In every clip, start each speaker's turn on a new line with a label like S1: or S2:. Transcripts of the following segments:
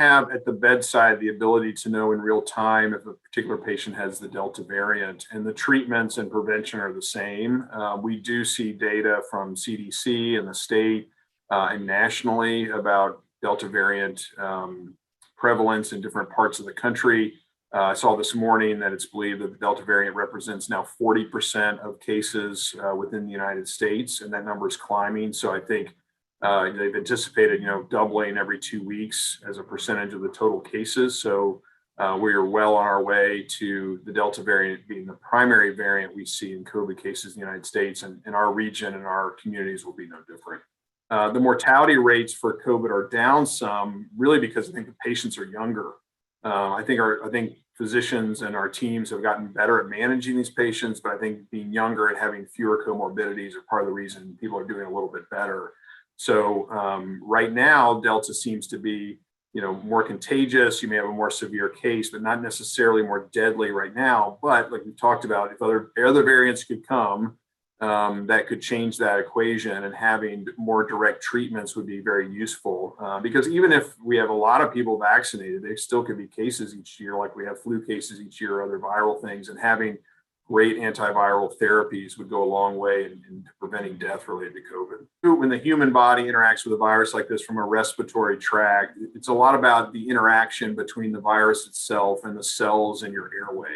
S1: have at the bedside the ability to know in real time if a particular patient has the Delta variant, and the treatments and prevention are the same. We do see data from CDC and the state and nationally about Delta variant prevalence in different parts of the country. I saw this morning that it's believed that the Delta variant represents now 40% of cases within the United States, and that number is climbing. So I think they've anticipated, doubling every 2 weeks as a percentage of the total cases. So we are well on our way to the Delta variant being the primary variant we see in COVID cases in the United States, and in our region and our communities will be no different. The mortality rates for COVID are down some, really because I think the patients are younger. I think physicians and our teams have gotten better at managing these patients, but I think being younger and having fewer comorbidities are part of the reason people are doing a little bit better. So right now, Delta seems to be, more contagious. You may have a more severe case, but not necessarily more deadly right now. But like we talked about, if other variants could come, that could change that equation, and having more direct treatments would be very useful. Because even if we have a lot of people vaccinated, there still could be cases each year, like we have flu cases each year, other viral things, and having great antiviral therapies would go a long way in preventing death related to COVID. When the human body interacts with a virus like this from a respiratory tract, it's a lot about the interaction between the virus itself and the cells in your airway.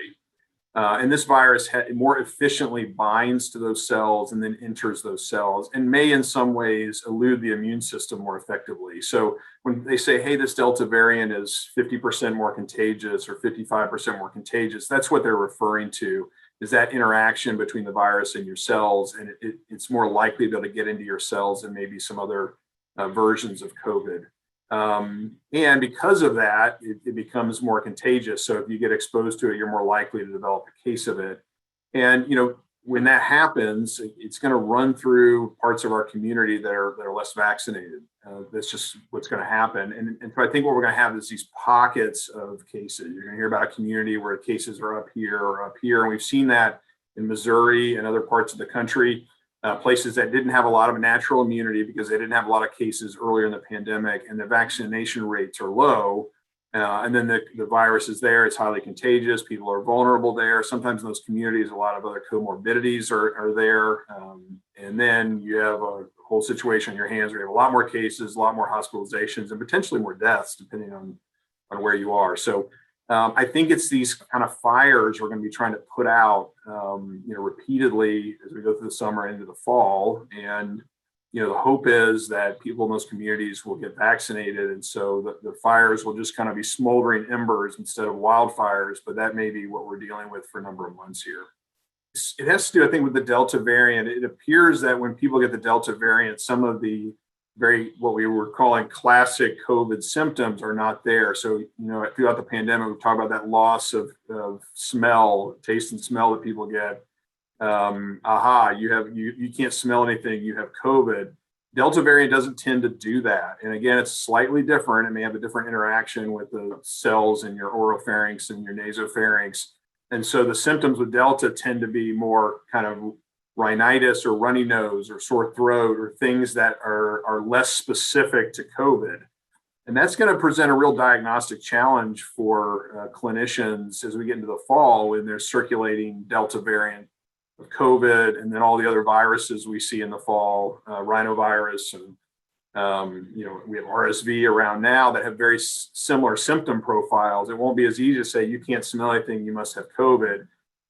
S1: And this virus more efficiently binds to those cells and then enters those cells, and may in some ways elude the immune system more effectively. So when they say, hey, this Delta variant is 50% more contagious or 55% more contagious, that's what they're referring to, is that interaction between the virus and your cells, and it's more likely to be able to get into your cells than maybe some other versions of COVID. And because of that, it becomes more contagious. So if you get exposed to it, you're more likely to develop a case of it. And, when that happens, it's going to run through parts of our community that are less vaccinated. That's just what's going to happen. And so I think what we're going to have is these pockets of cases. You're going to hear about a community where cases are up here or up here. And we've seen that in Missouri and other parts of the country. Places that didn't have a lot of natural immunity because they didn't have a lot of cases earlier in the pandemic, and the vaccination rates are low. And then the virus is there, it's highly contagious, people are vulnerable there. Sometimes in those communities, a lot of other comorbidities are there. And then you have a whole situation on your hands where you have a lot more cases, a lot more hospitalizations, and potentially more deaths, depending on where you are. So I think it's these kind of fires we're going to be trying to put out, repeatedly as we go through the summer into the fall. And, the hope is that people in those communities will get vaccinated. And so the fires will just kind of be smoldering embers instead of wildfires. But that may be what we're dealing with for a number of months here. It has to do, I think, with the Delta variant. It appears that when people get the Delta variant, some of the what we were calling classic COVID symptoms are not there. So, throughout the pandemic, we've talked about that loss of smell, taste and smell that people get. You can't smell anything, you have COVID. Delta variant doesn't tend to do that. And again, it's slightly different. It may have a different interaction with the cells in your oropharynx and your nasopharynx. And so the symptoms with Delta tend to be more kind of rhinitis or runny nose or sore throat, or things that are less specific to COVID. And that's going to present a real diagnostic challenge for clinicians as we get into the fall, when there's circulating Delta variant of COVID, and then all the other viruses we see in the fall, rhinovirus, and we have RSV around now that have very similar symptom profiles. It won't be as easy to say you can't smell anything, you must have COVID.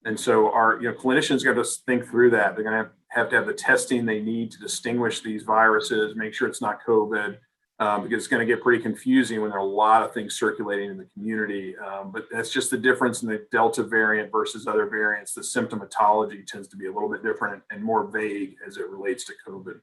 S1: And so our clinicians got to think through that. They're going to have the testing they need to distinguish these viruses, make sure it's not COVID, because it's going to get pretty confusing when there are a lot of things circulating in the community. But that's just the difference in the Delta variant versus other variants. The symptomatology tends to be a little bit different and more vague as it relates to COVID.